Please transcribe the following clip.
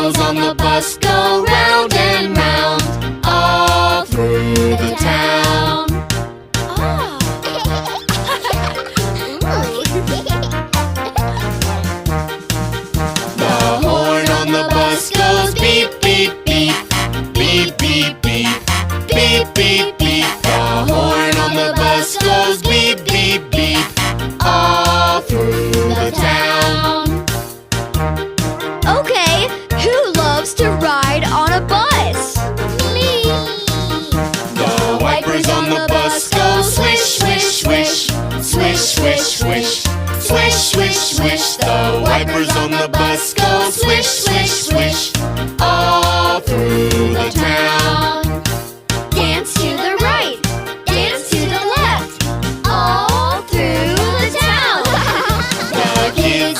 wheels on the bus go round and round all through the town. The horn on the bus goes beep, beep, beep, beep, beep, beep, beep, beep, beep. The horn on the bus goes beep, beep, beep, all through the town. Okay, who loves to ride on a bus? Me. The wipers on the bus go swish, swish, swish, swish, swish, swish, swish, swish, swish. The wipers on the bus